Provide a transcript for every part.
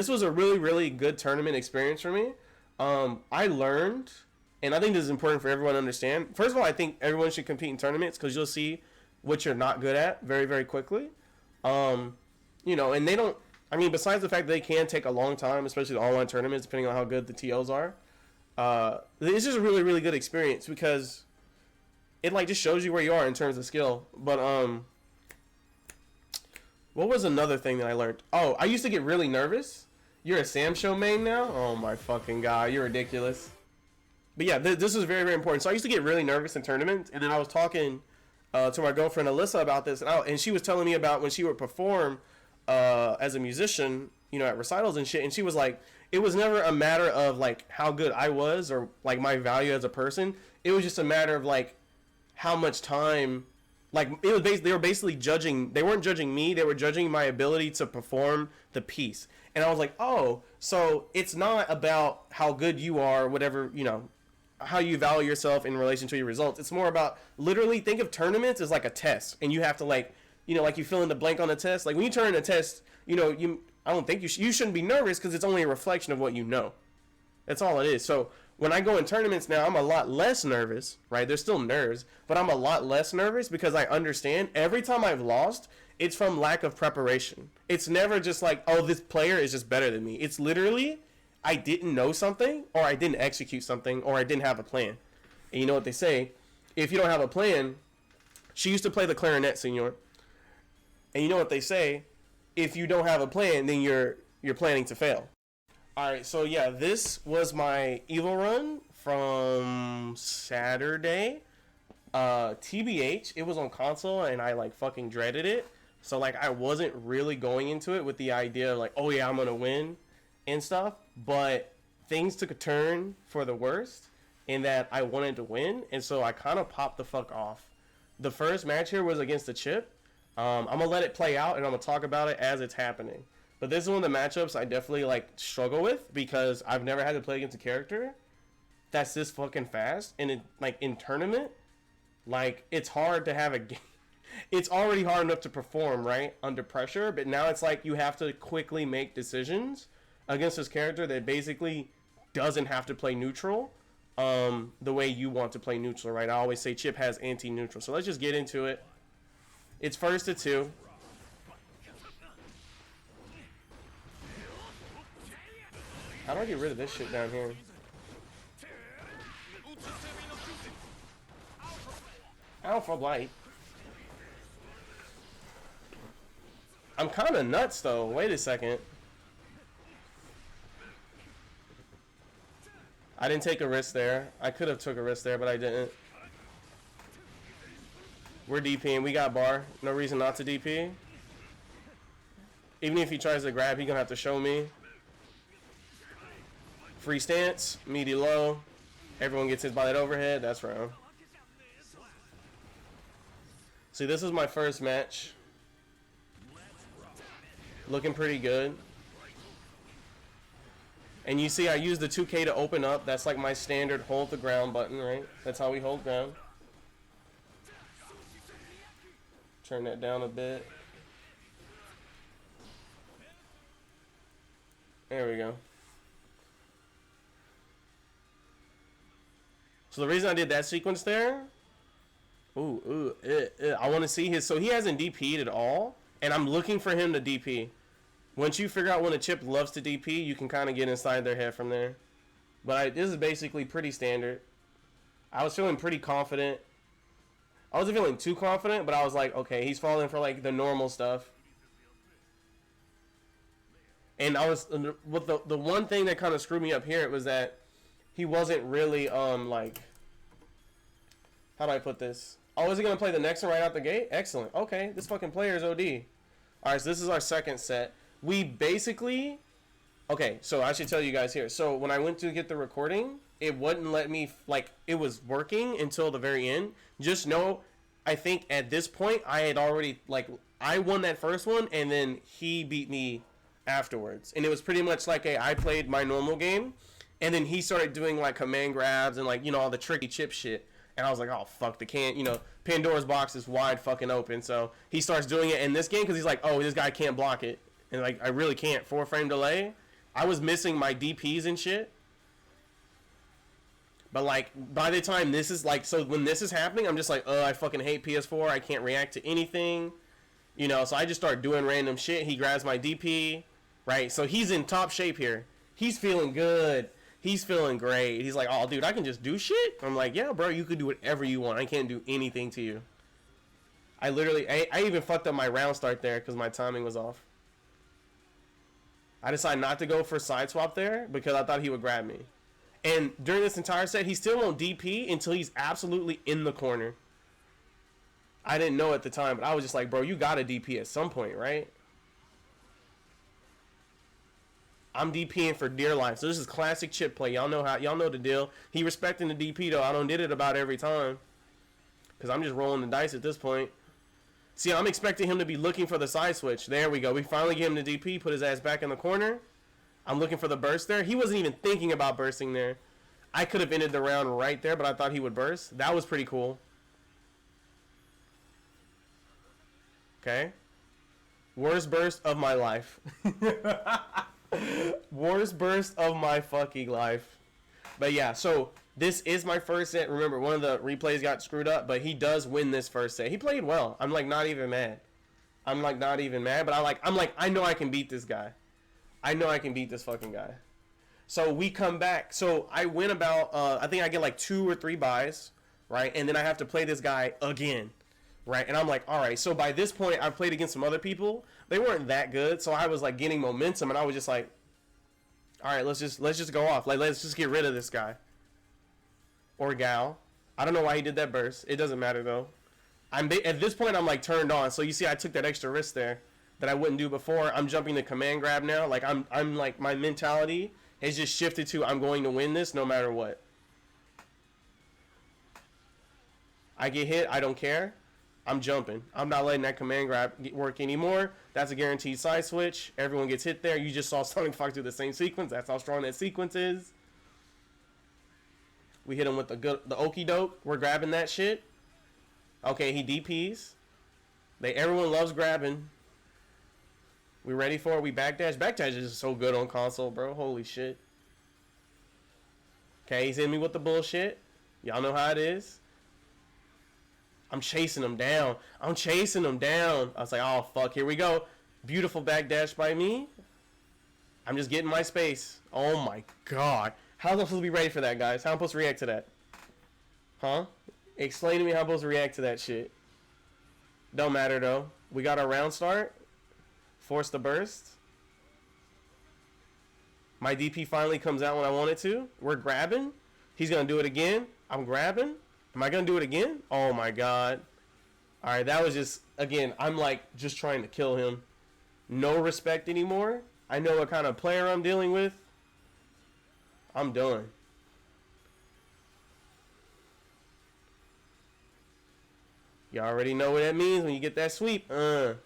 this was a really, really good tournament experience for me. I learned, and I think this is important for everyone to understand. First of all, I think everyone should compete in tournaments because you'll see what you're not good at very, very quickly. You know, and they don't. I mean, besides the fact that they can take a long time, especially the online tournaments, depending on how good the TOs are. It's just a really, really good experience because it like just shows you where you are in terms of skill. But what was another thing that I learned? Oh, I used to get really nervous. You're a Sam Show main now? Oh my fucking god, you're ridiculous. But yeah, this is very, very important. So I used to get really nervous in tournaments, and then I was talking to my girlfriend Alyssa about this, and she was telling me about when she would perform as a musician, you know, at recitals and shit, and she was like, it was never a matter of like how good I was or like my value as a person. It was just a matter of like how much time, like it was they were basically judging. They weren't judging me. They were judging my ability to perform the piece. And I was like, oh, so it's not about how good you are, whatever, you know, how you value yourself in relation to your results. It's more about literally think of tournaments as like a test, and you have to like, you know, like you fill in the blank on a test. Like when you turn in a test, you know, I don't think you shouldn't be nervous because it's only a reflection of what you know. That's all it is. So when I go in tournaments now, I'm a lot less nervous, right? There's still nerves, but I'm a lot less nervous because I understand every time I've lost, it's from lack of preparation. It's never just like, oh, this player is just better than me. It's literally, I didn't know something, or I didn't execute something, or I didn't have a plan. And you know what they say? If you don't have a plan, she used to play the clarinet, senor. And you know what they say? If you don't have a plan, then you're planning to fail. All right, so yeah, this was my EVO run from Saturday. TBH, it was on console, and I like fucking dreaded it. So like I wasn't really going into it with the idea of like, oh yeah, I'm gonna win and stuff. But things took a turn for the worst in that I wanted to win, and so I kind of popped the fuck off. The first match here was against the Chip. I'm gonna let it play out, and I'm gonna talk about it as it's happening. But this is one of the matchups I definitely like struggle with because I've never had to play against a character that's this fucking fast, and it, like in tournament, like it's hard to have a game. It's already hard enough to perform right under pressure, but now it's like you have to quickly make decisions against this character that basically doesn't have to play neutral the way you want to play neutral, right? I always say Chip has anti-neutral, so let's just get into it. It's first to 2. How do I get rid of this shit down here? Alpha Light. I'm kind of nuts though. Wait a second. I didn't take a risk there. I could have took a risk there, but I didn't. We're DPing. We got bar. No reason not to DP. Even if he tries to grab, he's gonna have to show me. Free stance, meaty low. Everyone gets hit by that overhead. That's round. See, this is my first match. Looking pretty good. And you see I use the 2K to open up. That's like my standard hold the ground button, right? That's how we hold ground. Turn that down a bit. There we go. So the reason I did that sequence there, I want to see his, so he hasn't DP'd at all, and I'm looking for him to DP. Once you figure out when a Chip loves to DP, you can kind of get inside their head from there. But this is basically pretty standard. I was feeling pretty confident. I wasn't feeling too confident, but I was like, okay, he's falling for like the normal stuff. And I was, with the one thing that kind of screwed me up here, it was that he wasn't really, like, how do I put this? Oh, is he going to play the next one right out the gate? Excellent. Okay, this fucking player is OD. Alright, so this is our second set. We basically, okay, so I should tell you guys here. So when I went to get the recording, it wouldn't let me, like, it was working until the very end. Just know, I think at this point, I had already, like, I won that first one, and then he beat me afterwards. And it was pretty much like I played my normal game, and then he started doing, like, command grabs and, like, you know, all the tricky Chip shit. And I was like, oh, fuck, the can't, you know, Pandora's box is wide fucking open. So he starts doing it in this game because he's like, oh, this guy can't block it. And, like, I really can't. 4-frame delay. I was missing my DPs and shit. But like by the time this is like, so when this is happening, I'm just like, oh, I fucking hate PS4. I can't react to anything, you know. So I just start doing random shit. He grabs my DP, right? So he's in top shape here. He's feeling good. He's feeling great. He's like, oh, dude, I can just do shit. I'm like, yeah, bro, you could do whatever you want. I can't do anything to you. I even fucked up my round start there because my timing was off. I decided not to go for side swap there because I thought he would grab me. And during this entire set, he still won't DP until he's absolutely in the corner. I didn't know at the time, but I was just like, bro, you gotta DP at some point, right? I'm DPing for dear life. So this is classic chip play. Y'all know the deal. He respecting the DP though. I don't did it about every time. Cause I'm just rolling the dice at this point. See, I'm expecting him to be looking for the side switch. There we go. We finally get him to DP, put his ass back in the corner. I'm looking for the burst there. He wasn't even thinking about bursting there. I could have ended the round right there, but I thought he would burst. That was pretty cool. Okay. Worst burst of my life. Worst burst of my fucking life. But yeah, so this is my first set. Remember, one of the replays got screwed up, but he does win this first set. He played well. I'm like not even mad. I'm like not even mad, but I'm like I know I can beat this guy. I know I can beat this fucking guy. So we come back. So I win about, I think I get like 2 or 3 buys, right? And then I have to play this guy again, right? And I'm like, all right. So by this point, I've played against some other people. They weren't that good. So I was like getting momentum, and I was just like, all right, let's just go off. Like, let's just get rid of this guy or gal. I don't know why he did that burst. It doesn't matter though. At this point, I'm like turned on. So you see, I took that extra risk there that I wouldn't do before. I'm jumping to command grab now. Like I'm like, my mentality has just shifted to I'm going to win this no matter what. I get hit, I don't care. I'm jumping. I'm not letting that command grab work anymore. That's a guaranteed side switch. Everyone gets hit there. You just saw Sonic Fox do the same sequence. That's how strong that sequence is. We hit him with the okie doke. We're grabbing that shit. Okay, he DPs. Everyone loves grabbing. We ready for it? We backdash. Backdash is so good on console, bro. Holy shit. Okay, he's in me with the bullshit. Y'all know how it is. I'm chasing him down. I'm chasing him down. I was like, oh, fuck. Here we go. Beautiful backdash by me. I'm just getting my space. Oh, my God. How am I supposed to be ready for that, guys? How am I supposed to react to that? Huh? Explain to me how I'm supposed to react to that shit. Don't matter, though. We got our round start. Force the burst. My DP finally comes out when I want it to. We're grabbing. He's going to do it again. I'm grabbing. Am I going to do it again? Oh, my God. All right, that was just, again, I'm like just trying to kill him. No respect anymore. I know what kind of player I'm dealing with. I'm done. You already know what that means when you get that sweep. Oh,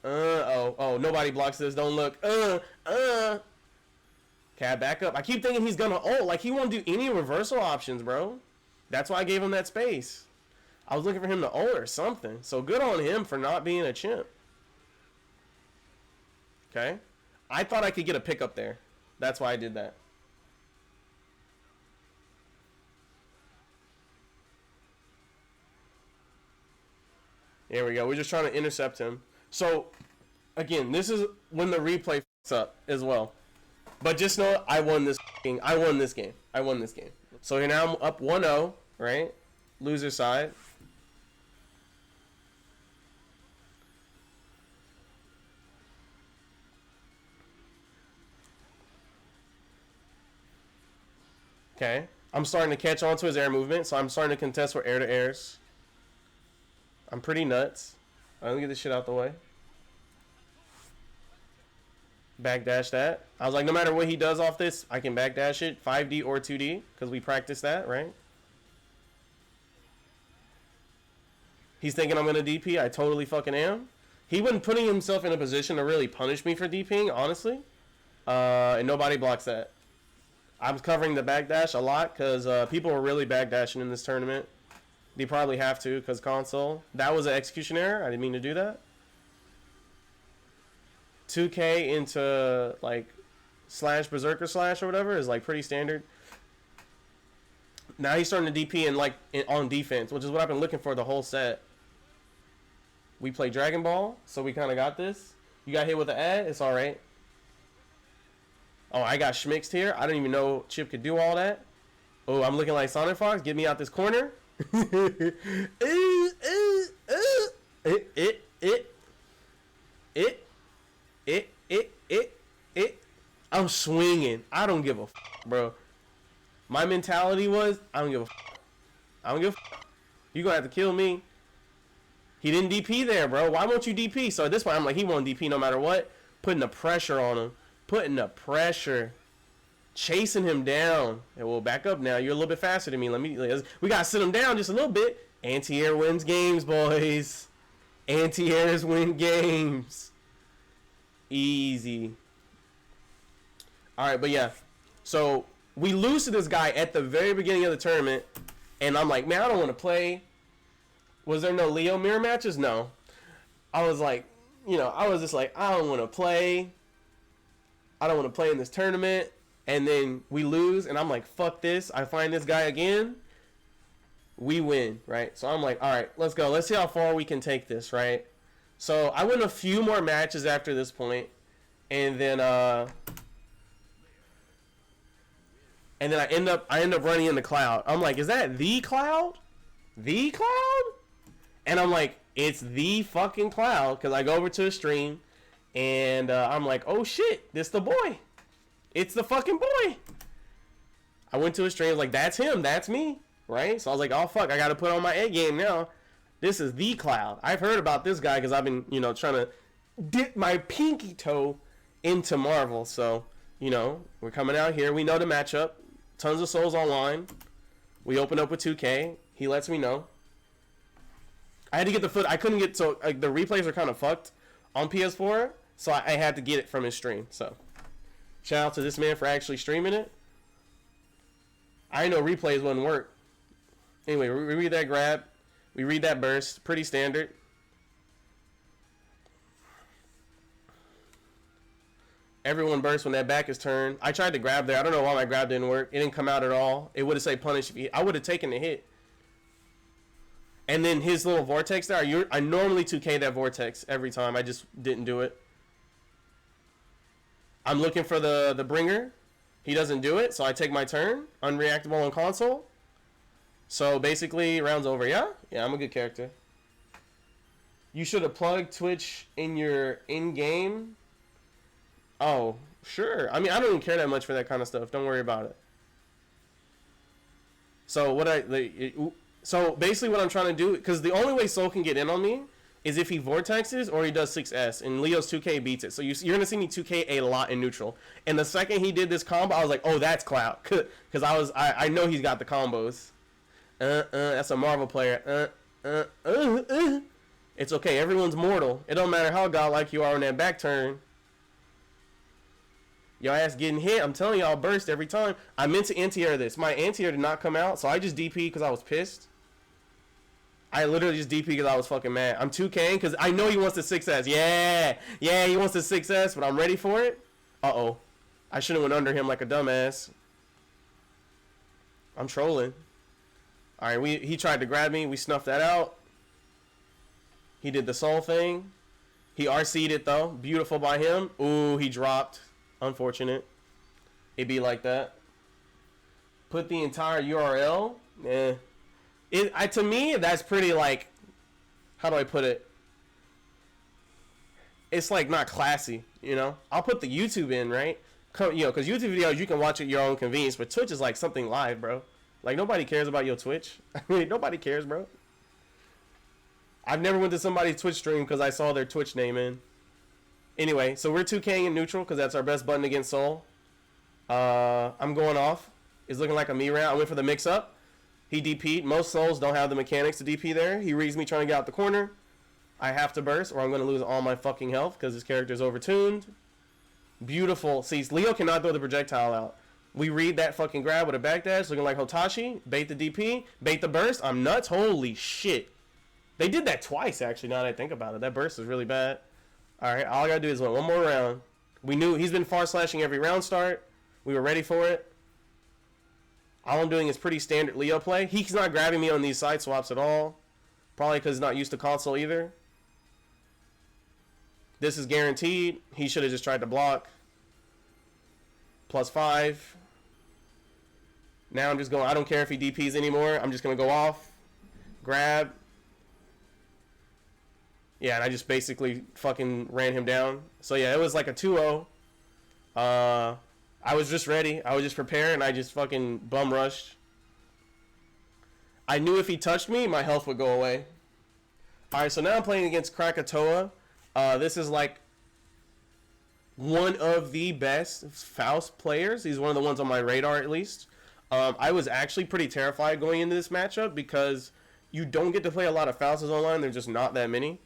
nobody blocks this. Don't look. Cab back up. I keep thinking he's gonna ult. Like, he won't do any reversal options, bro. That's why I gave him that space. I was looking for him to ult or something. So good on him for not being a chimp. Okay. I thought I could get a pickup there. That's why I did that. There we go. We're just trying to intercept him. So, again, this is when the replay f***s up as well. But just know I won this game. I won this game. So here now I'm up 1-0, right? Loser side. Okay. I'm starting to catch on to his air movement, so I'm starting to contest for air to airs. I'm pretty nuts. Let me get this shit out the way. Backdash that. I was like, no matter what he does off this, I can backdash it. 5D or 2D, because we practiced that, right? He's thinking I'm going to DP. I totally fucking am. He wasn't putting himself in a position to really punish me for DPing, honestly. And nobody blocks that. I was covering the backdash a lot, because people were really backdashing in this tournament. They probably have to, because console. That was an execution error. I didn't mean to do that. 2K into, like, slash berserker slash or whatever is like pretty standard. Now he's starting to DP and like on defense, which is what I've been looking for the whole set. We play Dragon Ball, so we kind of got this. You got hit with an ad, it's all right. Oh, I got schmixed here. I didn't even know Chip could do all that. Oh, I'm looking like Sonic Fox. Get me out this corner. I'm swinging. I don't give a bro. My mentality was, I don't give a I don't give a You gonna have to kill me. He didn't DP there, bro. Why won't you DP? So at this point, I'm like, he won't DP no matter what. Putting the pressure on him. Putting the pressure. Chasing him down. And we'll back up now. You're a little bit faster than me. We gotta sit him down just a little bit. Anti-air wins games, boys. Anti-airs win games. Easy. Alright, but yeah. So we lose to this guy at the very beginning of the tournament. And I'm like, man, I don't want to play. Was there no Leo mirror matches? No. I was like, I was just like, I don't want to play. I don't want to play in this tournament. And then we lose, and I'm like, fuck this. I find this guy again. We win, right? So I'm like, all right, let's go. Let's see how far we can take this, right? So I win a few more matches after this point, and then I end up running into Cloud. I'm like, is that the Cloud? The Cloud? And I'm like, it's the fucking Cloud, because I go over to a stream, and I'm like, oh shit, this the boy. It's the fucking boy. I went to a stream, like, that's him, that's me, right? So I was like, oh fuck, I gotta put on my A game now. This is the Cloud. I've heard about this guy because I've been, trying to dip my pinky toe into Marvel. So, we're coming out here. We know the matchup. Tons of souls online. We open up with 2K. He lets me know. I had to get the foot. I couldn't get, so like, the replays are kind of fucked on PS4. So I had to get it from his stream. So shout out to this man for actually streaming it. I didn't know replays wouldn't work. Anyway, we read that grab. We read that burst. Pretty standard. Everyone bursts when that back is turned. I tried to grab there. I don't know why my grab didn't work. It didn't come out at all. It would have said punish. I would have taken the hit. And then his little vortex there. I normally 2K that vortex every time. I just didn't do it. I'm looking for the bringer. He doesn't do it, so I take my turn. Unreactable on console. So basically, round's over. Yeah, I'm a good character. You should have plugged Twitch in your in-game. Oh, sure. I mean, I don't even care that much for that kind of stuff. Don't worry about it. So so basically what I'm trying to do, because the only way Soul can get in on me is if he vortexes or he does 6S, and Leo's 2K beats it. So you're going to see me 2K a lot in neutral. And the second he did this combo, I was like, oh, that's Cloud. Because I know he's got the combos. That's a Marvel player. It's okay. Everyone's mortal. It don't matter how godlike you are on that back turn. Your ass getting hit. I'm telling you, I'll burst every time. I meant to anti-air this. My anti-air did not come out, so I just DP because I was pissed. I literally just DP because I was fucking mad. I'm 2K'ing because I know he wants the 6S. Yeah, he wants the 6S, but I'm ready for it. Uh-oh. I should have went under him like a dumbass. I'm trolling. All right, he tried to grab me. We snuffed that out. He did the soul thing. He RC'd it, though. Beautiful by him. Ooh, he dropped. Unfortunate. It be like that. Put the entire URL. To me, that's pretty, like, how do I put it? It's, like, not classy, I'll put the YouTube in, right? Because YouTube videos, you can watch at your own convenience, but Twitch is, like, something live, bro. Like, nobody cares about your Twitch. I mean, nobody cares, bro. I've never went to somebody's Twitch stream because I saw their Twitch name in. Anyway, so we're 2K'ing in neutral because that's our best button against Soul. I'm going off. It's looking like a me round. I went for the mix-up. He DP'd. Most Souls don't have the mechanics to DP there. He reads me trying to get out the corner. I have to burst or I'm going to lose all my fucking health because his character's overtuned. Beautiful. See, Leo cannot throw the projectile out. We read that fucking grab with a backdash, looking like Hotashi. Bait the DP. Bait the burst. I'm nuts. Holy shit. They did that twice, actually, now that I think about it. That burst is really bad. All right, all I got to do is win one more round. We knew he's been far slashing every round start. We were ready for it. All I'm doing is pretty standard Leo play. He's not grabbing me on these side swaps at all. Probably because he's not used to console either. This is guaranteed. He should have just tried to block. +5. Now I'm just going, I don't care if he DPs anymore. I'm just going to go off. Grab. Yeah, and I just basically fucking ran him down. So yeah, it was like a 2-0. I was just ready. I was just prepared, and I just fucking bum rushed. I knew if he touched me, my health would go away. Alright, so now I'm playing against Krakatoa. This is like one of the best Faust players. He's one of the ones on my radar, at least. I was actually pretty terrified going into this matchup because you don't get to play a lot of Fausts online. There's just not that many.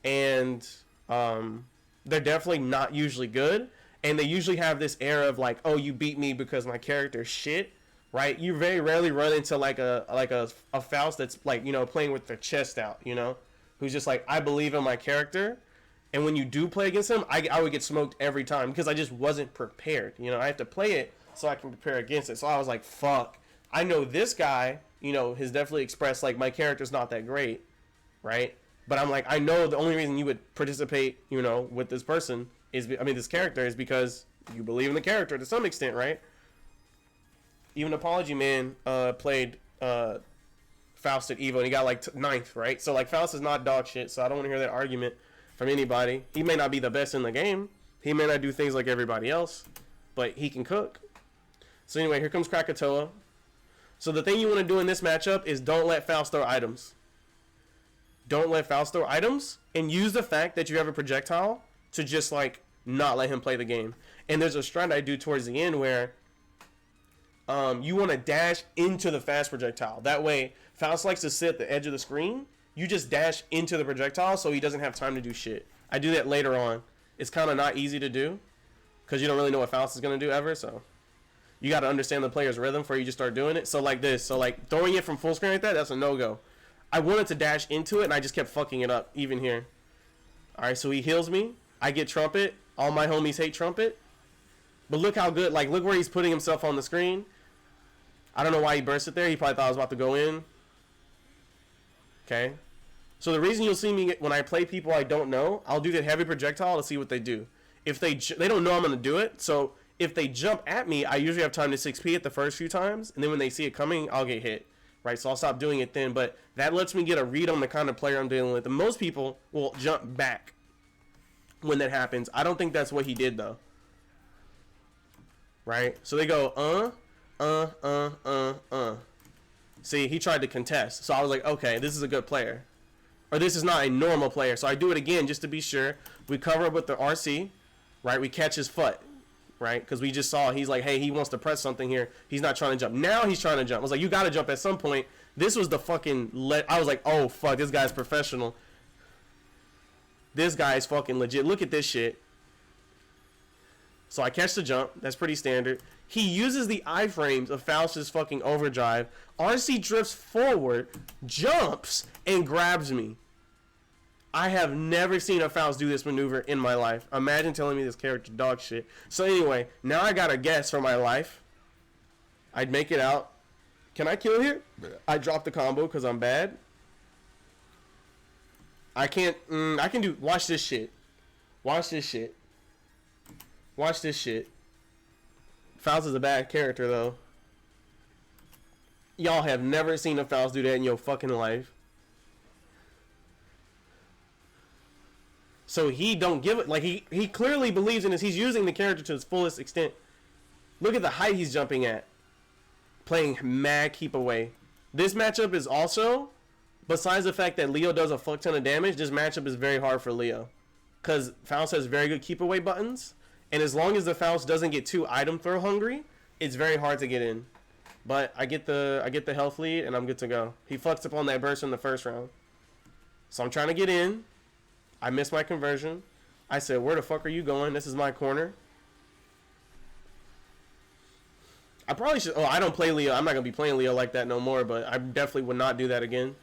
And they're definitely not usually good. And they usually have this air of like, oh, you beat me because my character's shit, right? You very rarely run into like a Faust that's like, you know, playing with their chest out, you know, who's just like, I believe in my character. And when you do play against him, I would get smoked every time because I just wasn't prepared. You know, I have to play it so I can prepare against it. So I was like, fuck, I know this guy, you know, has definitely expressed like my character's not that great, right? But I'm like, I know the only reason you would participate, you know, with this person is, I mean, this character is because you believe in the character to some extent, right? Even Apology Man played Faust at EVO and he got like 9th, right? So like Faust is not dog shit, so I don't want to hear that argument from anybody. He may not be the best in the game. He may not do things like everybody else, but he can cook. So anyway, here comes Krakatoa. So the thing you want to do in this matchup is don't let Faust throw items. Don't let Faust throw items and use the fact that you have a projectile to just like not let him play the game. And there's a strat I do towards the end where you want to dash into the fast projectile. That way, Faust likes to sit at the edge of the screen. You just dash into the projectile so he doesn't have time to do shit. I do that later on. It's kind of not easy to do because you don't really know what Faust is going to do ever. So you got to understand the player's rhythm before you just start doing it. So like this. So like throwing it from full screen like that, that's a no-go. I wanted to dash into it and I just kept fucking it up even here. All right, so he heals me. I get Trumpet. All my homies hate Trumpet. But look how good, like, look where he's putting himself on the screen. I don't know why he burst it there. He probably thought I was about to go in. Okay. So the reason you'll see me, when I play people I don't know, I'll do that heavy projectile to see what they do. If they don't know I'm going to do it, so if they jump at me, I usually have time to 6P it the first few times, and then when they see it coming, I'll get hit. Right, so I'll stop doing it then, but that lets me get a read on the kind of player I'm dealing with. And most people will jump back when that happens. I don't think that's what he did, though. Right? So they go, See, he tried to contest. So I was like, okay, this is a good player. Or this is not a normal player. So I do it again just to be sure. We cover up with the RC, right? We catch his foot, right? Because we just saw he's like, hey, he wants to press something here. He's not trying to jump. Now he's trying to jump. I was like, you got to jump at some point. This was the fucking... I was like, oh, fuck, this guy's professional. This guy's fucking legit. Look at this shit. So I catch the jump. That's pretty standard. He uses the iframes of Faust's fucking overdrive. RC drifts forward, jumps, and grabs me. I have never seen a Faust do this maneuver in my life. Imagine telling me this character dog shit. So anyway, now I got a guess for my life. I'd make it out. Can I kill here? I dropped the combo because I'm bad. I can't. I can do. Watch this shit. Watch this shit. Watch this shit. Faust is a bad character though. Y'all have never seen a Faust do that in your fucking life. So he don't give it, like he clearly believes in this. He's using the character to its fullest extent. Look at the height he's jumping at. Playing mad keep away. This matchup is also, besides the fact that Leo does a fuck ton of damage, this matchup is very hard for Leo. Because Faust has very good keep away buttons. And as long as the Faust doesn't get too item throw hungry, it's very hard to get in. But I get the health lead and I'm good to go. He fucks up on that burst in the first round. So I'm trying to get in. I missed my conversion. I said, where the fuck are you going? This is my corner. I probably should... Oh, I don't play Leo. I'm not going to be playing Leo like that no more, but I definitely would not do that again.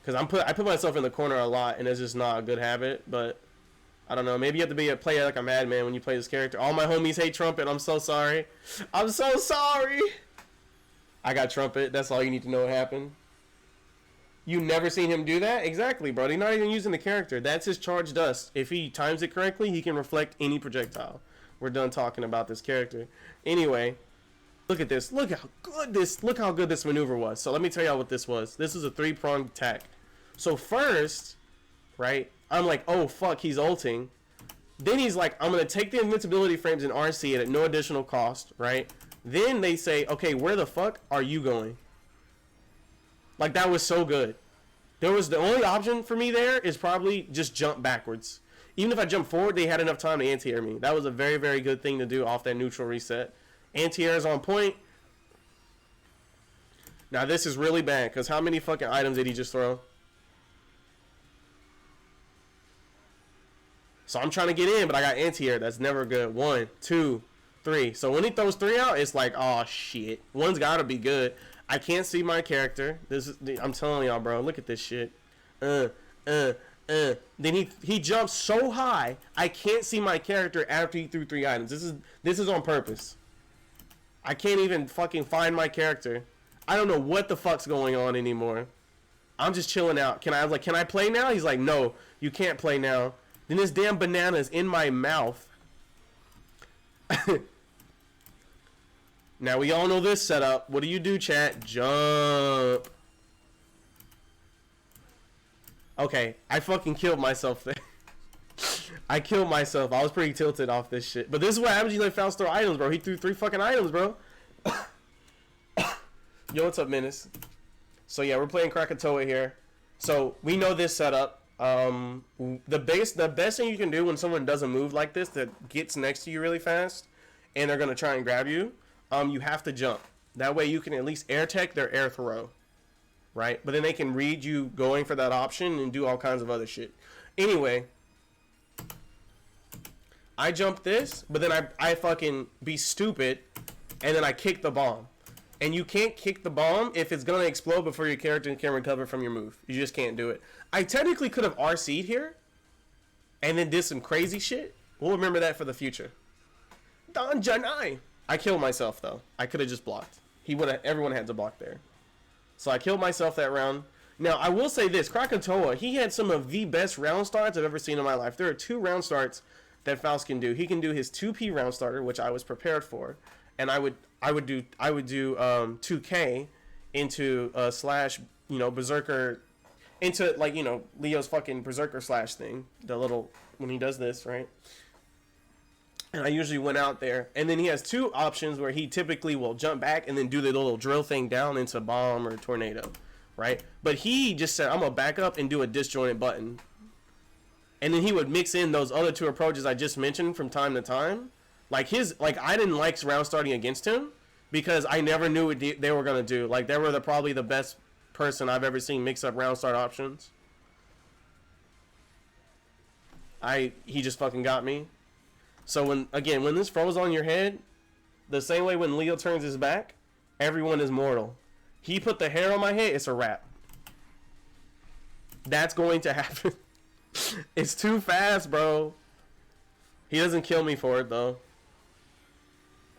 Because I put myself in the corner a lot, and it's just not a good habit, but I don't know. Maybe you have to be a player like a madman when you play this character. All my homies hate Trumpet. I'm so sorry. I'm so sorry. I got Trumpet. That's all you need to know what happened. You never seen him do that? Exactly, bro. He's not even using the character. That's his charge dust. If he times it correctly, he can reflect any projectile. We're done talking about this character. Anyway, look at this. Look how good this maneuver was. So let me tell y'all what this was. This is a 3-pronged attack. So first, right, I'm like, oh fuck, he's ulting. Then he's like, I'm gonna take the invincibility frames and RC it at no additional cost, right? Then they say, okay, where the fuck are you going? Like, that was so good. The only option for me there is probably just jump backwards. Even if I jump forward, they had enough time to anti-air me. That was a very, very good thing to do off that neutral reset. Anti-air is on point. Now, this is really bad, because how many fucking items did he just throw? So I'm trying to get in, but I got anti-air. That's never good. 1, 2, 3. So when he throws 3 out, it's like, oh, shit. One's got to be good. I can't see my character. I'm telling y'all, bro. Look at this shit. Then he jumps so high, I can't see my character after he threw 3 items. This is on purpose. I can't even fucking find my character. I don't know what the fuck's going on anymore. I'm just chilling out. Can I play now? He's like, no, you can't play now. Then this damn banana is in my mouth. Now, we all know this setup. What do you do, chat? Jump. Okay, I fucking killed myself there. I killed myself. I was pretty tilted off this shit. But this is what happens when you let Faust throw items, bro. He threw 3 fucking items, bro. Yo, what's up, Menace? So, yeah, we're playing Krakatoa here. So, we know this setup. The best thing you can do when someone does a move like this that gets next to you really fast and they're going to try and grab you, you have to jump. That way you can at least air tech their air throw, right? But then they can read you going for that option and do all kinds of other shit. Anyway, I jump this, but then I fucking be stupid, and then I kick the bomb. And you can't kick the bomb if it's going to explode before your character can recover from your move. You just can't do it. I technically could have RC'd here and then did some crazy shit. We'll remember that for the future. Don Janai. I killed myself, though. I could have just blocked. Everyone had to block there. So I killed myself that round. Now, I will say this. Krakatoa, he had some of the best round starts I've ever seen in my life. There are 2 round starts that Faust can do. He can do his 2P round starter, which I was prepared for. And I would do 2K into slash, berserker, into, like, Leo's fucking berserker slash thing. The little, when he does this, right? And I usually went out there. And then he has 2 options where he typically will jump back and then do the little drill thing down into bomb or tornado, right? But he just said, I'm going to back up and do a disjointed button. And then he would mix in those other 2 approaches I just mentioned from time to time. I didn't like round starting against him because I never knew what they were going to do. Like, they were probably the best person I've ever seen mix up round start options. He just fucking got me. So when this froze on your head, the same way when Leo turns his back, everyone is mortal. He put the hair on my head, it's a wrap. That's going to happen. It's too fast, bro. He doesn't kill me for it, though.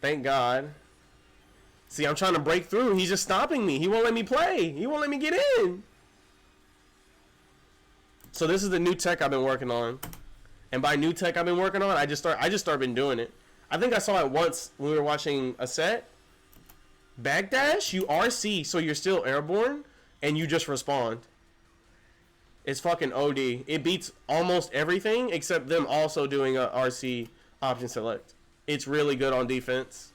Thank God. See, I'm trying to break through. He's just stopping me. He won't let me play. He won't let me get in. So this is the new tech I've been working on. And by new tech I've been working on, I just started been doing it. I think I saw it once when we were watching a set. Backdash, you RC, so you're still airborne, and you just respond. It's fucking OD. It beats almost everything except them also doing a RC option select. It's really good on defense.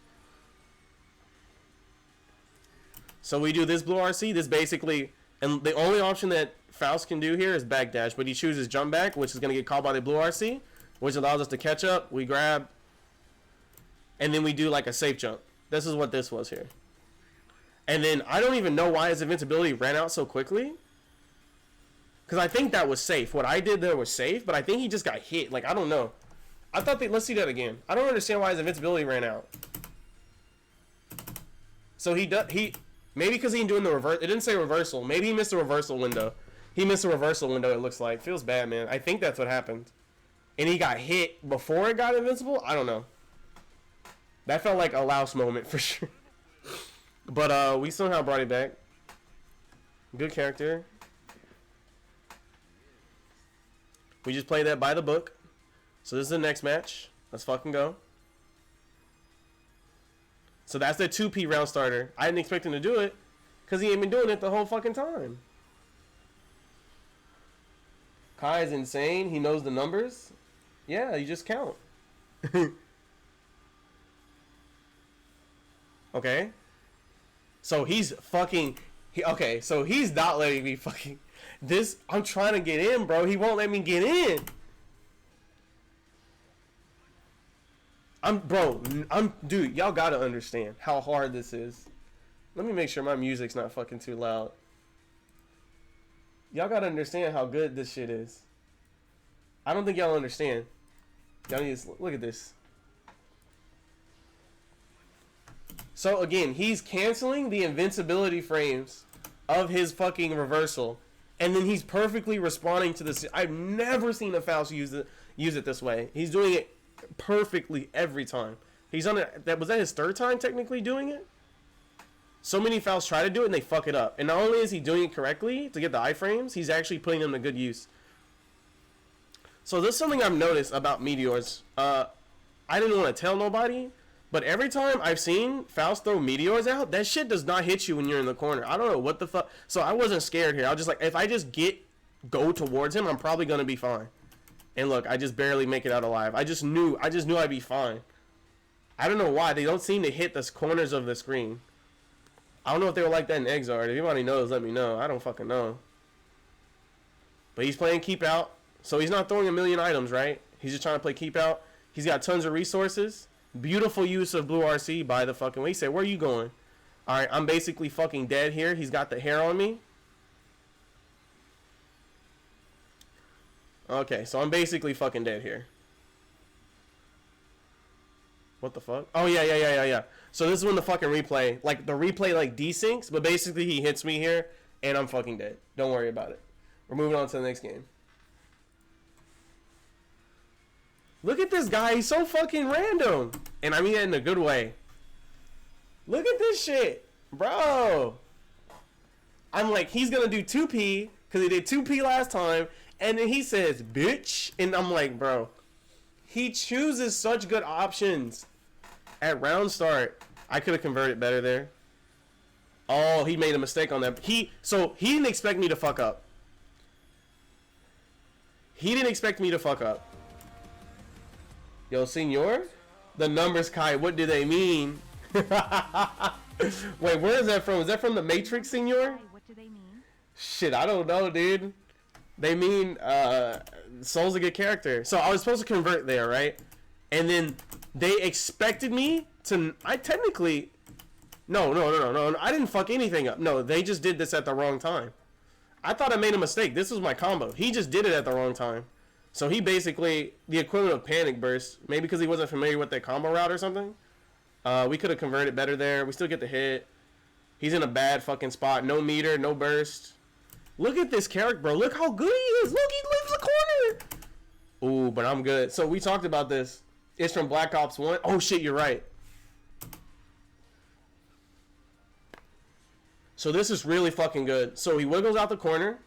So we do this blue RC. This basically, and the only option that Faust can do here is backdash, but he chooses jump back, which is going to get caught by the blue RC, which allows us to catch up. We grab, and then we do like a safe jump. This is what this was here. And then I don't even know why his invincibility ran out so quickly. Because I think that was safe. What I did there was safe, but I think he just got hit. Like, I don't know. I thought let's see that again. I don't understand why his invincibility ran out. So maybe because he doing the reverse. It didn't say reversal. Maybe he missed the reversal window. He missed the reversal window, it looks like. Feels bad, man. I think that's what happened. and he got hit before it got invincible. I don't know. That felt like a louse moment for sure. But we somehow brought it back. Good character. We just played that by the book. So this is the next match. Let's fucking go. So that's the 2P round starter. I didn't expect him to do it because he ain't been doing it the whole fucking time. Kai is insane. He knows the numbers. Yeah, you just count. Okay. So he's fucking... okay, so he's not letting me fucking... This... I'm trying to get in, bro. He won't let me get in. Dude, y'all gotta understand how hard this is. Let me make sure my music's not fucking too loud. Y'all gotta understand how good this shit is. I don't think y'all understand. Y'all need to look at this. So again, he's canceling the invincibility frames of his fucking reversal, and then he's perfectly responding to this. I've never seen a Faust use it this way. He's doing it perfectly every time. He's on it. Was that his third time technically doing it? So many Fausts try to do it and they fuck it up. And not only is he doing it correctly to get the iframes, he's actually putting them to good use. So this is something I've noticed about meteors. I didn't want to tell nobody, but every time I've seen Faust throw meteors out, that shit does not hit you when you're in the corner. I don't know what the fuck. So I wasn't scared here. I was just like, if I just go towards him, I'm probably gonna be fine. And look, I just barely make it out alive. I just knew I'd be fine. I don't know why they don't seem to hit the corners of the screen. I don't know if they were like that in Exard. If anybody knows, let me know. I don't fucking know. But he's playing keep out, so he's not throwing a million items, right? He's just trying to play keep out. He's got tons of resources. Beautiful use of blue RC by the fucking way. He said, where are you going? Alright, I'm basically fucking dead here. He's got the hair on me. Okay, so I'm basically fucking dead here. What the fuck? Oh, yeah. So this is when the fucking replay, like, the replay, like, desyncs, but basically he hits me here, and I'm fucking dead. Don't worry about it. We're moving on to the next game. Look at this guy. He's so fucking random. And I mean that in a good way. Look at this shit. Bro. I'm like, he's going to do 2P, because he did 2P last time, and then he says, bitch. And I'm like, bro, he chooses such good options at round start. I could have converted better there. Oh, he made a mistake on that. So he didn't expect me to fuck up. He didn't expect me to fuck up. Yo, senor? The numbers, Kai, what do they mean? Wait, where is that from? Is that from the Matrix, senor? What do they mean? Shit, I don't know, dude. They mean, Soul's a good character. So I was supposed to convert there, right? And then they expected me to... I technically... No. I didn't fuck anything up. No, they just did this at the wrong time. I thought I made a mistake. This was my combo. He just did it at the wrong time. So he basically... The equivalent of panic burst. Maybe because he wasn't familiar with that combo route or something. We could have converted better there. We still get the hit. He's in a bad fucking spot. No meter, no burst. Look at this character, bro. Look how good he is. Look, he leaves the corner. Ooh, but I'm good. So we talked about this. It's from Black Ops 1. Oh, shit, you're right. So this is really fucking good. So he wiggles out the corner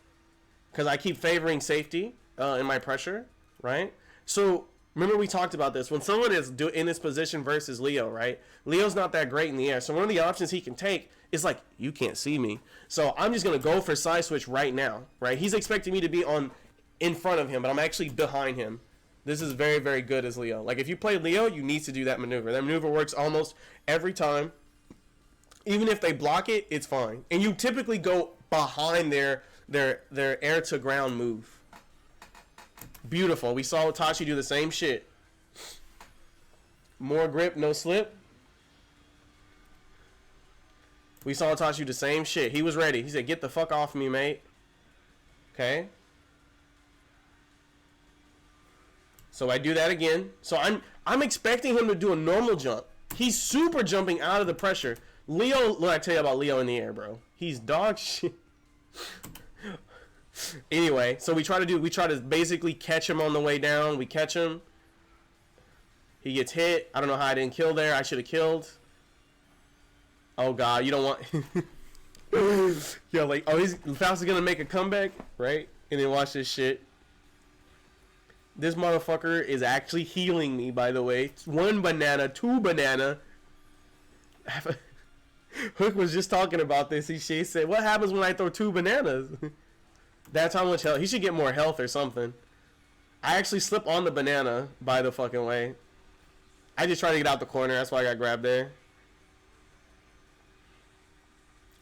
because I keep favoring safety in my pressure, right? So remember we talked about this. When someone is in this position versus Leo, right? Leo's not that great in the air. So one of the options he can take is like, you can't see me. So I'm just going to go for side switch right now, right? He's expecting me to be in front of him, but I'm actually behind him. This is very, very good as Leo. Like, if you play Leo, you need to do that maneuver. That maneuver works almost every time. Even if they block it, it's fine. And you typically go behind their air-to-ground move. Beautiful. We saw Itachi do the same shit. More grip, no slip. We saw Itachi do the same shit. He was ready. He said, get the fuck off me, mate. Okay. So I do that again. So I'm expecting him to do a normal jump. He's super jumping out of the pressure. Leo, what I tell you about Leo in the air, bro. He's dog shit. Anyway, so we try to basically catch him on the way down. We catch him. He gets hit. I don't know how I didn't kill there. I should have killed. Oh god, you don't want. Yeah, like, oh, Faust is gonna make a comeback, right? And then watch this shit. This motherfucker is actually healing me, by the way. 1 banana, 2 banana. Hook was just talking about this. She said, "What happens when I throw 2 bananas?" That's how much health. He should get more health or something. I actually slip on the banana, by the fucking way. I just tried to get out the corner. That's why I got grabbed there.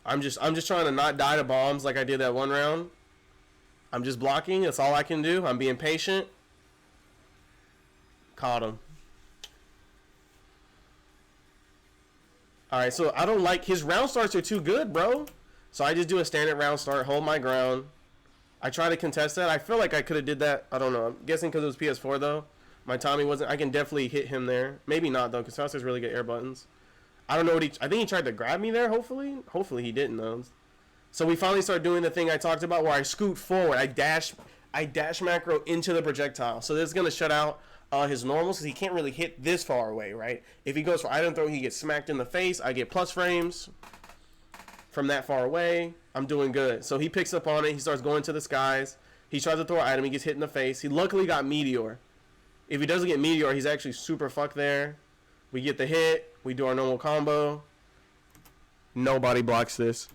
I'm just trying to not die to bombs like I did that one round. I'm just blocking. That's all I can do. I'm being patient. Caught him. Alright, so I don't like... His round starts are too good, bro. So I just do a standard round start, hold my ground. I try to contest that. I feel like I could have did that. I don't know. I'm guessing because it was PS4, though. My timing wasn't... I can definitely hit him there. Maybe not, though, because Faust has really good air buttons. I don't know what he... I think he tried to grab me there, hopefully. Hopefully he didn't, though. So we finally start doing the thing I talked about where I scoot forward. I dash macro into the projectile. So this is going to shut out his normals because he can't really hit this far away, right? If he goes for item throw, he gets smacked in the face. I get plus frames from that far away. I'm doing good. So he picks up on it. He starts going to the skies. He tries to throw an item. He gets hit in the face. He luckily got Meteor. If he doesn't get Meteor, he's actually super fucked there. We get the hit. We do our normal combo. Nobody blocks this.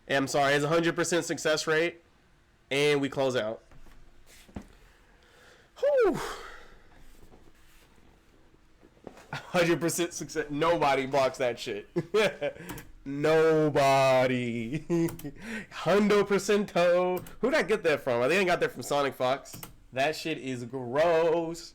And I'm sorry, it's 100% success rate. And we close out. Whew. 100% success. Nobody blocks that shit. Nobody. 100%. Who'd I get that from? I think I got that from Sonic Fox. That shit is gross.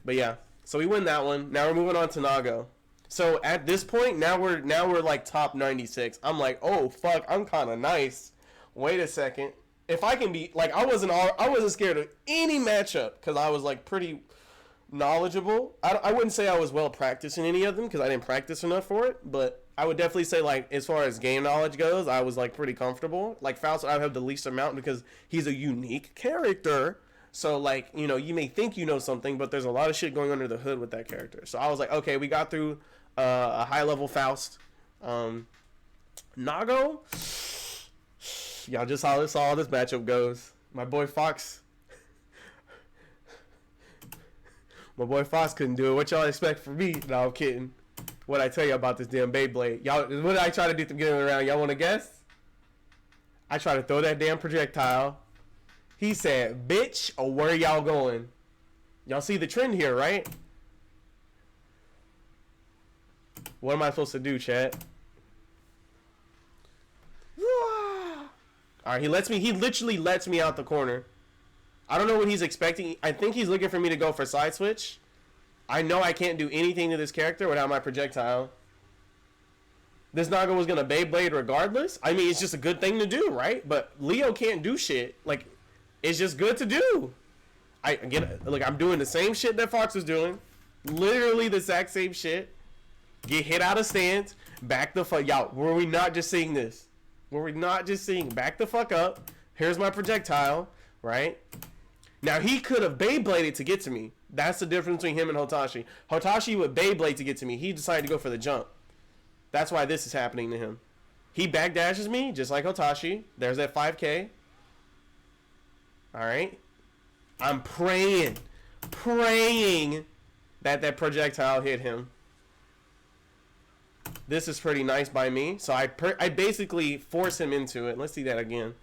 But yeah, so we win that one. Now we're moving on to Nago. So at this point, now we're like top 96. I'm like, oh fuck, I'm kind of nice. Wait a second. If I can be like, I wasn't scared of any matchup because I was like pretty knowledgeable. I wouldn't say I was well practiced in any of them because I didn't practice enough for it. But I would definitely say like as far as game knowledge goes, I was like pretty comfortable. Like Faust, I have the least amount because he's a unique character. So, like, you know, you may think you know something, but there's a lot of shit going under the hood with that character. So I was like, okay, we got through a high-level Faust. Nago? Y'all just saw how this matchup goes. My boy Fox. My boy Fox couldn't do it. What y'all expect from me? No, I'm kidding. What'd I tell you about this damn Beyblade? Y'all, what did I try to do to get him around? Y'all want to guess? I tried to throw that damn projectile. He said, bitch, or where y'all going? Y'all see the trend here, right? What am I supposed to do, chat? Alright, he literally lets me out the corner. I don't know what he's expecting. I think he's looking for me to go for side switch. I know I can't do anything to this character without my projectile. This Naga was gonna Beyblade regardless. I mean, it's just a good thing to do, right? But Leo can't do shit. Like, it's just good to do. I get it. Look, I'm doing the same shit that Fox was doing. Literally the exact same shit. Get hit out of stance. Back the fuck. Y'all, were we not just seeing this? Were we not just seeing back the fuck up? Here's my projectile, right? Now, he could have Beybladed to get to me. That's the difference between him and Hotashi. Hotashi would Beyblade to get to me. He decided to go for the jump. That's why this is happening to him. He backdashes me, just like Hotashi. There's that 5K. Alright. I'm praying that that projectile hit him. This is pretty nice by me. So I basically force him into it. Let's see that again.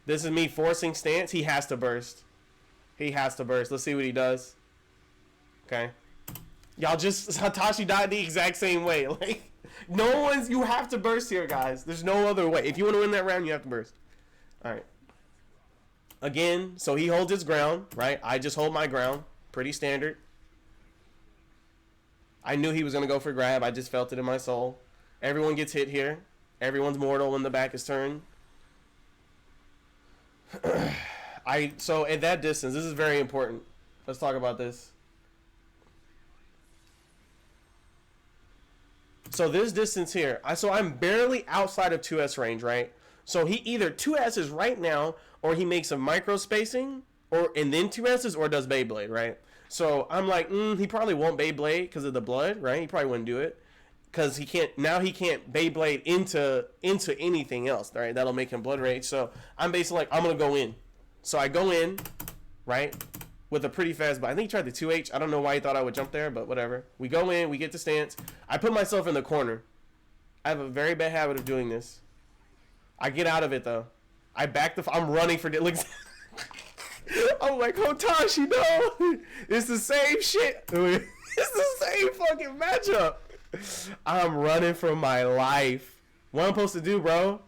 This is me forcing stance. He has to burst. He has to burst. Let's see what he does. Okay. Y'all just... Hatashi died the exact same way. Like, no one's... You have to burst here, guys. There's no other way. If you want to win that round, you have to burst. Alright. Again, so he holds his ground, right? I just hold my ground. Pretty standard. I knew he was going to go for grab. I just felt it in my soul. Everyone gets hit here. Everyone's mortal when the back is turned. So at that distance, this is very important. Let's talk about this. So this distance here, so I'm barely outside of 2S range, right? So he either 2S's right now, or he makes a micro spacing, and then 2S's, or does Beyblade, right? So I'm like, he probably won't Beyblade because of the blood, right? He probably wouldn't do it. Because he can't Beyblade into anything else, right? That'll make him blood rage. So I'm basically like, I'm going to go in. So I go in, right? With a pretty fast, but I think he tried the 2H. I don't know why he thought I would jump there, but whatever. We go in, we get to stance. I put myself in the corner. I have a very bad habit of doing this. I get out of it though. I back I'm running for it. Looks. I'm like, Hotashi, no. It's the same shit. It's the same fucking matchup. I'm running for my life. What I'm supposed to do, bro?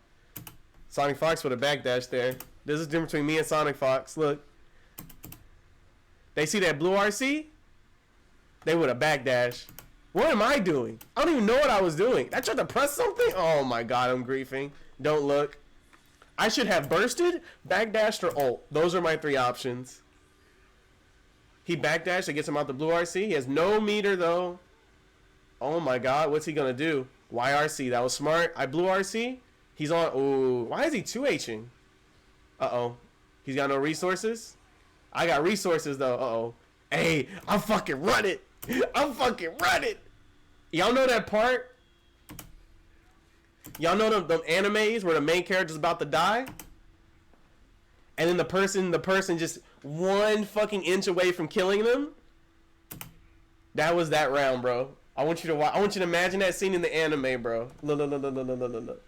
Sonic Fox with a backdash there. There's a difference between me and Sonic Fox. Look. They see that blue RC? They would have backdash. What am I doing? I don't even know what I was doing. I tried to press something? Oh my god, I'm griefing. Don't look. I should have bursted, backdashed, or ult. Those are my 3 options. He backdashed. It gets him out the blue RC. He has no meter, though. Oh my god, what's he going to do? YRC, that was smart. I blue RC. He's on. Ooh, why is he 2Hing? Uh-oh. He's got no resources? I got resources, though. Uh-oh. Hey, I'm fucking running. I'm fucking running. Y'all know that part? Y'all know them animes where the main character's about to die? And then the person just 1 fucking inch away from killing them? That was that round, bro. I want you to watch. I want you to imagine that scene in the anime, bro. Look.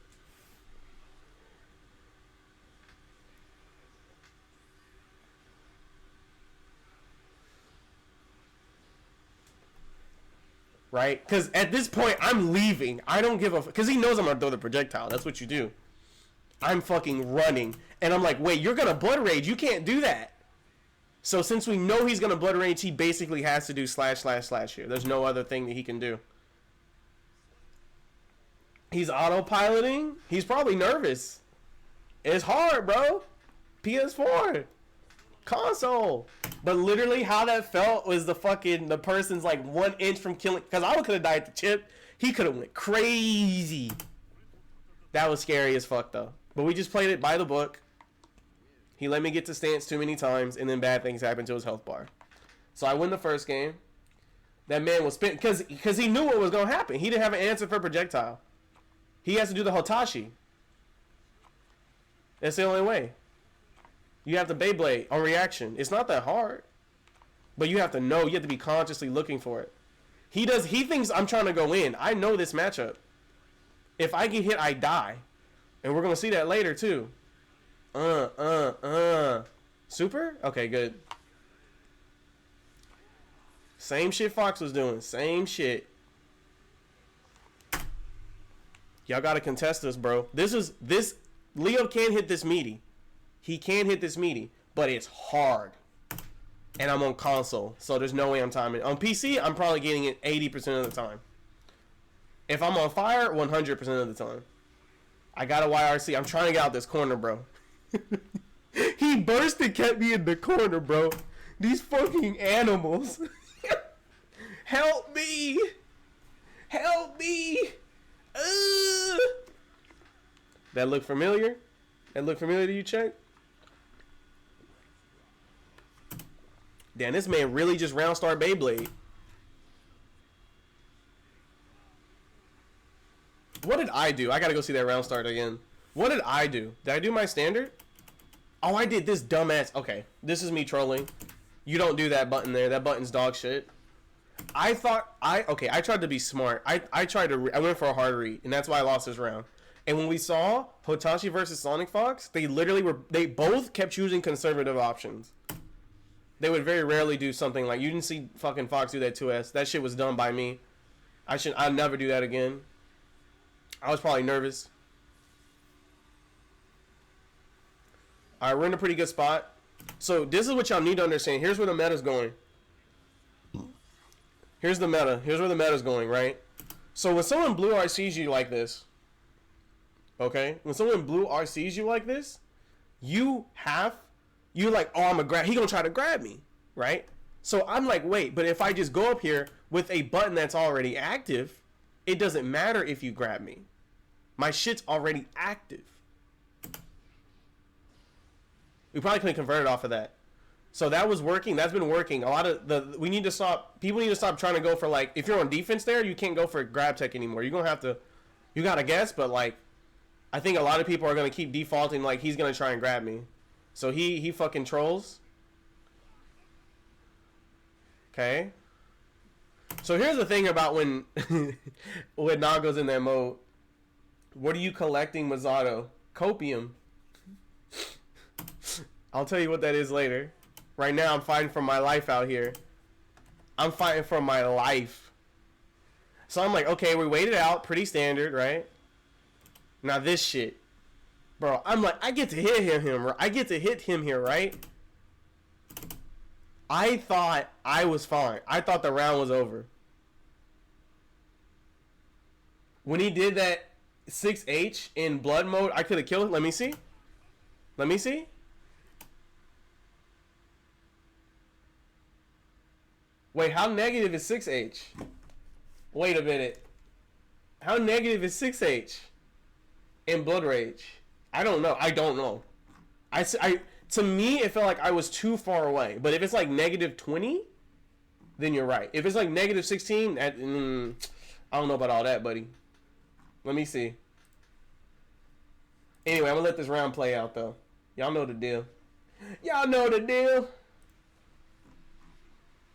Right? Because at this point, I'm leaving. I don't give a... Because he knows I'm going to throw the projectile. That's what you do. I'm fucking running. And I'm like, wait, you're going to blood rage. You can't do that. So since we know he's going to blood rage, he basically has to do / here. There's no other thing that he can do. He's autopiloting. He's probably nervous. It's hard, bro. PS4. Console. But literally how that felt was the person's like 1 inch from killing. Because I could have died at the chip. He could have went crazy. That was scary as fuck though. But we just played it by the book. He let me get to stance too many times, and then bad things happened to his health bar. So I win the first game. That man was spent because he knew what was going to happen. He didn't have an answer for projectile. He has to do the Hotashi. That's the only way. You have to Beyblade on reaction. It's not that hard. But you have to know. You have to be consciously looking for it. He thinks I'm trying to go in. I know this matchup. If I get hit, I die. And we're going to see that later, too. Super? Okay, good. Same shit Fox was doing. Same shit. Y'all gotta contest this, bro. Leo can hit this meaty. He can hit this meaty, but it's hard. And I'm on console, so there's no way I'm timing. On PC, I'm probably getting it 80% of the time. If I'm on fire, 100% of the time. I got a YRC. I'm trying to get out this corner, bro. He burst and kept me in the corner, bro. These fucking animals. Help me. Help me. That look familiar? That look familiar to you, Chuck? Damn, this man really just round star Beyblade. What did I do? I gotta go see that round start again. What did I do? Did I do my standard? Oh, I did this dumbass. Okay, this is me trolling. You don't do that button there. That button's dog shit. I tried to be smart. I went for a hard read, and that's why I lost this round. And when we saw Hotashi versus Sonic Fox, they both kept choosing conservative options. They would very rarely do something like, you didn't see fucking Fox do that 2S. That shit was done by me. I'd never do that again. I was probably nervous. Alright, we're in a pretty good spot. So this is what y'all need to understand. Here's where the meta's going. Here's the meta. Here's where the meta's going, right? So when someone blue RCs you like this, okay? When someone blue RCs you like this, you're like, oh, he gonna try to grab me, right? So I'm like, wait, but if I just go up here with a button that's already active, it doesn't matter if you grab me. My shit's already active. We probably couldn't convert it off of that. So that was working. That's been working. A lot of people need to stop trying to go for, like, if you're on defense there, you can't go for grab tech anymore. You're gonna have to, you gotta guess, but like, I think a lot of people are gonna keep defaulting like he's gonna try and grab me. So he fucking trolls. Okay. So here's the thing about when when Nago's in that mode. What are you collecting, Zato? Copium. I'll tell you what that is later. Right now, I'm fighting for my life out here. I'm fighting for my life. So I'm like, okay, we waited out. Pretty standard, right? Now this shit. Bro, I'm like, I get to hit him. I get to hit him here, right? I thought I was fine. I thought the round was over. When he did that 6H in blood mode, I could have killed him. Let me see. Let me see. Wait, how negative is 6H? Wait a minute. How negative is 6H in Blood Rage? I don't know. I don't know. To me, it felt like I was too far away. But if it's like negative 20, then you're right. If it's like negative 16, I don't know about all that, buddy. Let me see. Anyway, I'm going to let this round play out, though. Y'all know the deal. Y'all know the deal.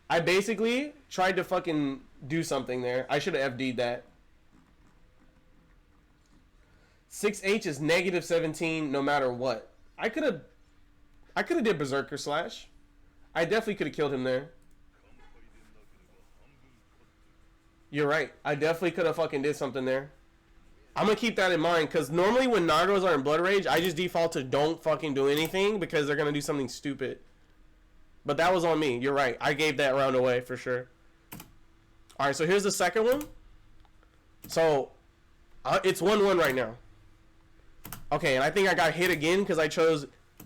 I basically tried to fucking do something there. I should have FD'd that. 6H is negative 17 no matter what. I could have did Berserker Slash. I definitely could have killed him there. You're right. I definitely could have fucking did something there. I'm going to keep that in mind, because normally when Nagos are in Blood Rage, I just default to don't fucking do anything because they're going to do something stupid. But that was on me. You're right. I gave that round away for sure. Alright, so here's the second one. So, it's 1-1 right now. Okay, and I think I got hit again because I chose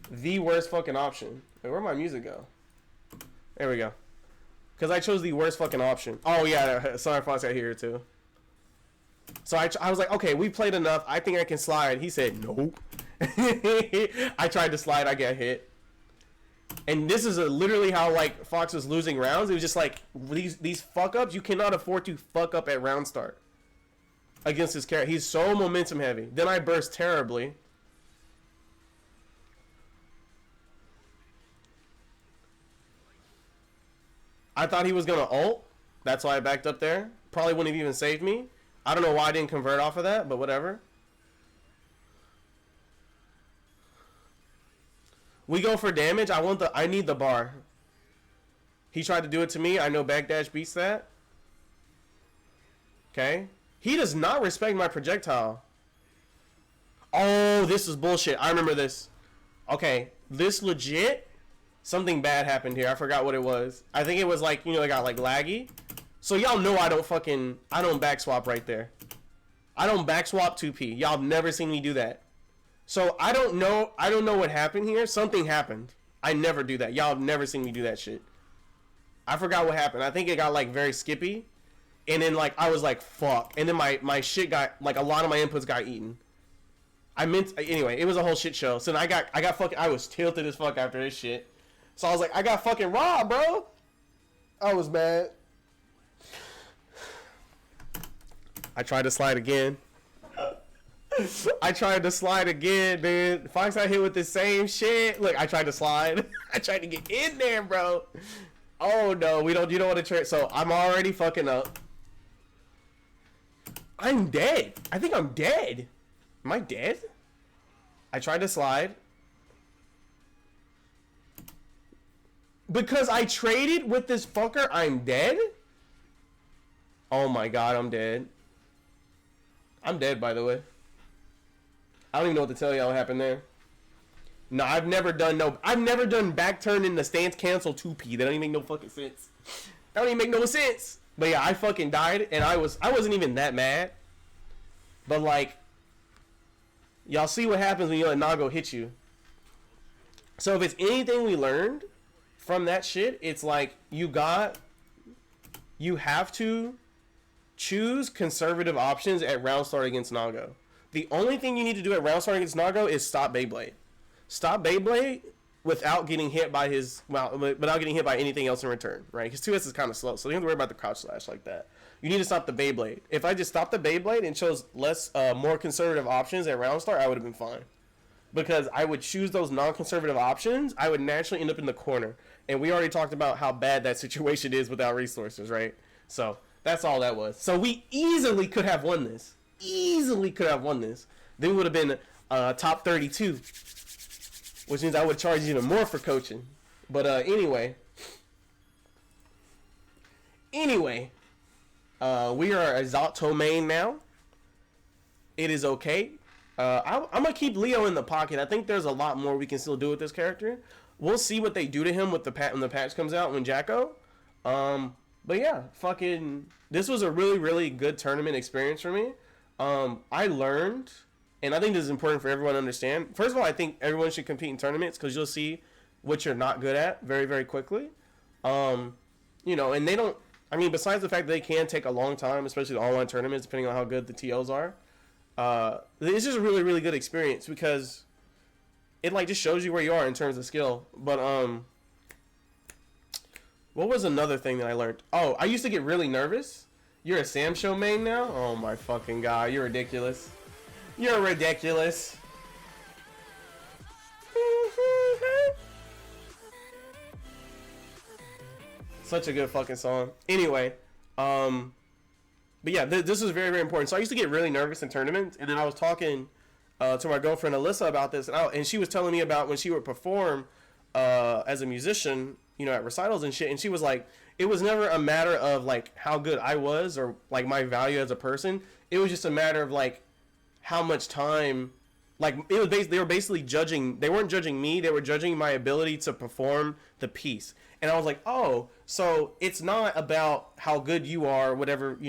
the worst fucking option. Wait, where'd my music go? There we go. Because I chose the worst fucking option. Oh, yeah. Sorry, Fox got here too. So I was like, okay, we played enough. I think I can slide. He said, nope. I tried to slide. I got hit. And this is literally how, like, Fox was losing rounds. It was just like, these fuck-ups, you cannot afford to fuck up at round start against his character. He's so momentum heavy. Then I burst terribly. I thought he was going to ult. That's why I backed up there. Probably wouldn't have even saved me. I don't know why I didn't convert off of that, but whatever. We go for damage. I need the bar. He tried to do it to me. I know backdash beats that. Okay. He does not respect my projectile. Oh, this is bullshit. I remember this. Okay. This legit. Something bad happened here. I forgot what it was. I think it was like, you know, it got like laggy. So y'all know I don't back swap right there. I don't back swap 2P. Y'all have never seen me do that. So I don't know what happened here. Something happened. I never do that. Y'all have never seen me do that shit. I forgot what happened. I think it got like very skippy. And then like I was like fuck. And then my shit got like a lot of my inputs got eaten. Anyway, it was a whole shit show. So then I was tilted as fuck after this shit. So I was like, I got fucking robbed, bro. I was mad. I tried to slide again. I tried to slide again, dude. Fox got hit with the same shit. Look, I tried to slide. I tried to get in there, bro. Oh no, you don't want to trade. So I'm already fucking up. I'm dead. I think I'm dead. Am I dead? I tried to slide. Because I traded with this fucker, I'm dead? Oh my god, I'm dead. I'm dead, by the way. I don't even know what to tell y'all what happened there. No, I've never done back turn in the stance cancel 2P. That don't even make no fucking sense. That don't even make no sense. But yeah, I fucking died, and I wasn't even that mad. But like, y'all see what happens when you let Nago hit you. So if it's anything we learned from that shit, it's like you have to choose conservative options at round start against Nago. The only thing you need to do at round start against Nago is stop Beyblade. Stop Beyblade without getting hit by without getting hit by anything else in return, right? Because 2S is kind of slow, so you don't have to worry about the crouch slash like that. You need to stop the Beyblade. If I just stopped the Beyblade and chose more conservative options at round start, I would have been fine. Because I would choose those non-conservative options, I would naturally end up in the corner. And we already talked about how bad that situation is without resources, right? So that's all that was. So we easily could have won this. Then we would have been top 32. Which means I would charge even more for coaching. But anyway. We are a Zato main now. It is okay. I'm going to keep Leo in the pocket. I think there's a lot more we can still do with this character. We'll see what they do to him with when the patch comes out, when Jacko. But yeah, this was a really, really good tournament experience for me. I learned, and I think this is important for everyone to understand. First of all, I think everyone should compete in tournaments because you'll see what you're not good at very, very quickly. And they don't, besides the fact that they can take a long time, especially the online tournaments, depending on how good the TOs are. It's just a really, really good experience because it just shows you where you are in terms of skill. But what was another thing that I learned? Oh, I used to get really nervous. You're a Sam Show main now? Oh my fucking god, you're ridiculous. You're ridiculous. Such a good fucking song. Anyway, but yeah, this was very, very important. So I used to get really nervous in tournaments, and then I was talking to my girlfriend Alyssa about this, and she was telling me about when she would perform as a musician, at recitals and shit, and she was like, it was never a matter of how good I was or my value as a person. It was just a matter of how much time, they were basically judging. They weren't judging me. They were judging my ability to perform the piece. And I was like, oh, so it's not about how good you are, whatever,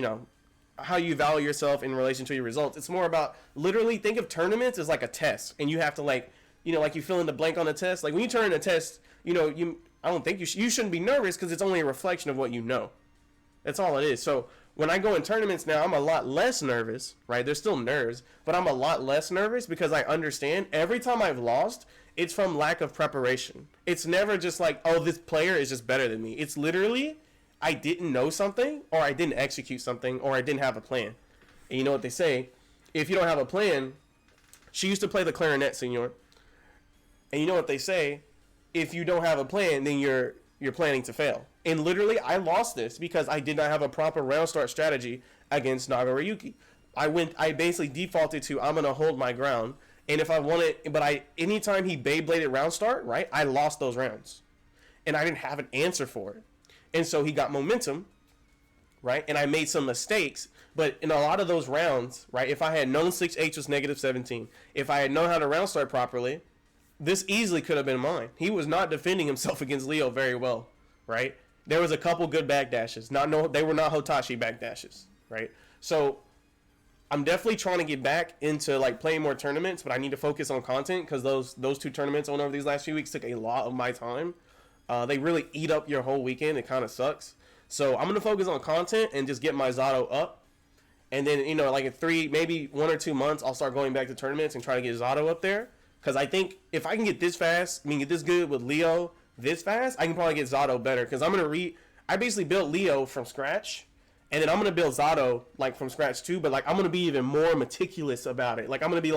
how you value yourself in relation to your results. It's more about literally think of tournaments as like a test, and you have to you fill in the blank on a test. When you turn in a test, I don't think you shouldn't be nervous because it's only a reflection of what you know. That's all it is. So when I go in tournaments now, I'm a lot less nervous, right? There's still nerves, but I'm a lot less nervous because I understand every time I've lost, it's from lack of preparation. It's never just oh, this player is just better than me. It's literally, I didn't know something, or I didn't execute something, or I didn't have a plan. And you know what they say? If you don't have a plan, she used to play the clarinet, senor. And you know what they say? If you don't have a plan, then you're planning to fail. And literally, I lost this because I did not have a proper round start strategy against Nagarayuki. I basically defaulted to I'm gonna hold my ground, and if I wanted, anytime he Beybladed round start, right, I lost those rounds, and I didn't have an answer for it, and so he got momentum, right, and I made some mistakes, but in a lot of those rounds, right, if I had known 6H was -17, if I had known how to round start properly, this easily could have been mine. He was not defending himself against Leo very well, right? There was a couple good backdashes. They were not Hotashi backdashes, right? So I'm definitely trying to get back into playing more tournaments, but I need to focus on content because those two tournaments over these last few weeks took a lot of my time. They really eat up your whole weekend. It kind of sucks. So I'm going to focus on content and just get my Zato up. And then, in 1 or 2 months, I'll start going back to tournaments and try to get Zato up there. Because I think if I can get this fast, get this good with Leo this fast, I can probably get Zato better. Because I'm going to I basically built Leo from scratch. And then I'm going to build Zato, from scratch too. But, I'm going to be even more meticulous about it. I'm going to be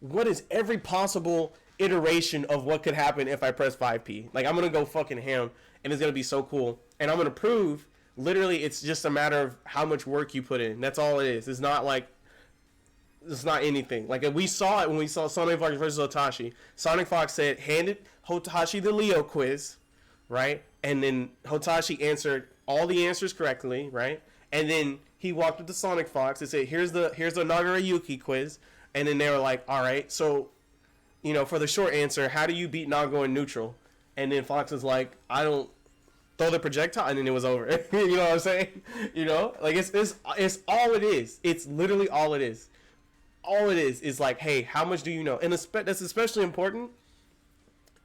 what is every possible iteration of what could happen if I press 5P? I'm going to go fucking ham. And it's going to be so cool. And I'm going to prove, literally, it's just a matter of how much work you put in. That's all it is. It's not it's not anything. We saw it when we saw Sonic Fox versus Hotashi. Sonic Fox handed Hotashi the Leo quiz, right? And then Hotashi answered all the answers correctly, right? And then he walked up to Sonic Fox and said, here's the Nagarayuki quiz. And then they were like, all right, so, for the short answer, how do you beat Nago in neutral? And then Fox was like, I don't throw the projectile, and then it was over. You know what I'm saying? It's all it is. It's literally all it is. All it is hey, how much do you know? And that's especially important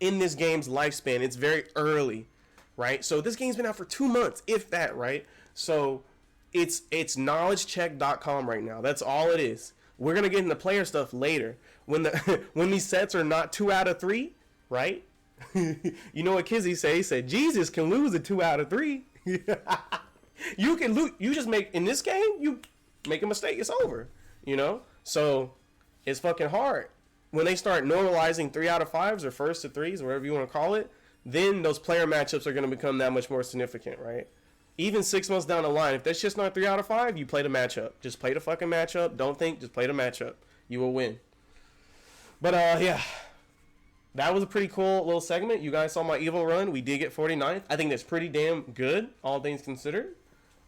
in this game's lifespan. It's very early, right? So this game's been out for 2 months, if that, right? So it's knowledgecheck.com right now. That's all it is. We're gonna get into player stuff later. When the when these sets are not 2 out of 3, right? You know what Kizzy said? He said Jesus can lose a 2 out of 3. You can lose. You just make in this game. You make a mistake, it's over. You know. So it's fucking hard. When they start normalizing 3 out of 5s or first to 3s, whatever you want to call it, then those player matchups are going to become that much more significant, right? Even 6 months down the line, if that's just not 3 out of 5, you play the matchup. Just play the fucking matchup. Don't think, just play the matchup. You will win. But yeah, that was a pretty cool little segment. You guys saw my EVO run. We did get 49th. I think that's pretty damn good, all things considered.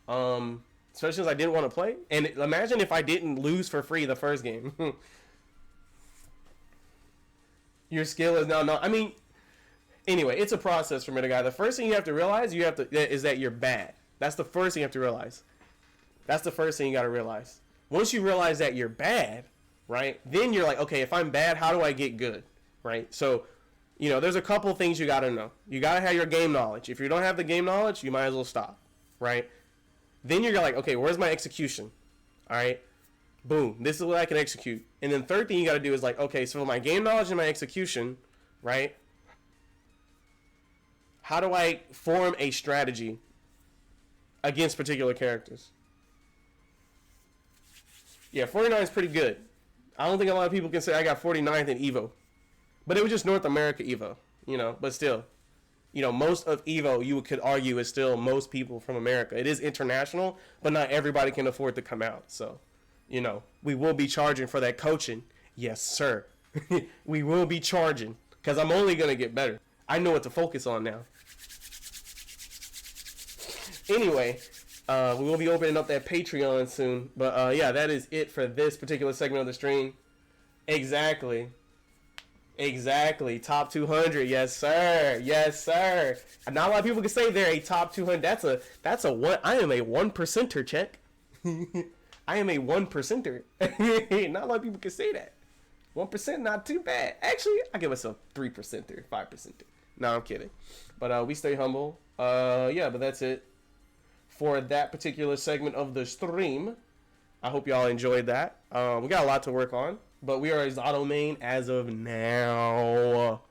Especially since I didn't want to play. And imagine if I didn't lose for free the first game. Your skill is now not. I mean, anyway, it's a process for me, guy. The first thing you have to realize is that you're bad. That's the first thing you have to realize. That's the first thing you got to realize. Once you realize that you're bad, right? Then you're like, okay, if I'm bad, how do I get good, right? So, you know, there's a couple things you got to know. You got to have your game knowledge. If you don't have the game knowledge, you might as well stop, right? Then you're like, okay, where's my execution? All right. Boom. This is what I can execute. And then third thing you got to do is like, okay, so my game knowledge and my execution, right? How do I form a strategy against particular characters? Yeah, 49 is pretty good. I don't think a lot of people can say I got 49th in EVO. But it was just North America EVO, you know, but still. You know, most of EVO, you could argue, is still most people from America. It is international, but not everybody can afford to come out. So, you know, we will be charging for that coaching. Yes, sir. We will be charging because I'm only going to get better. I know what to focus on now. Anyway, we will be opening up that Patreon soon. But, yeah, that is it for this particular segment of the stream. Exactly. Top 200. Yes, sir. Yes, sir. Not a lot of people can say they're a top 200. That's a one. I am a 1%er, check. I am a 1%er. Not a lot of people can say that. 1%, not too bad. Actually, I give myself 3%er, 5%er. No, I'm kidding. But we stay humble. Yeah, but that's it for that particular segment of the stream. I hope y'all enjoyed that. We got a lot to work on, but we are a Zato main as of now.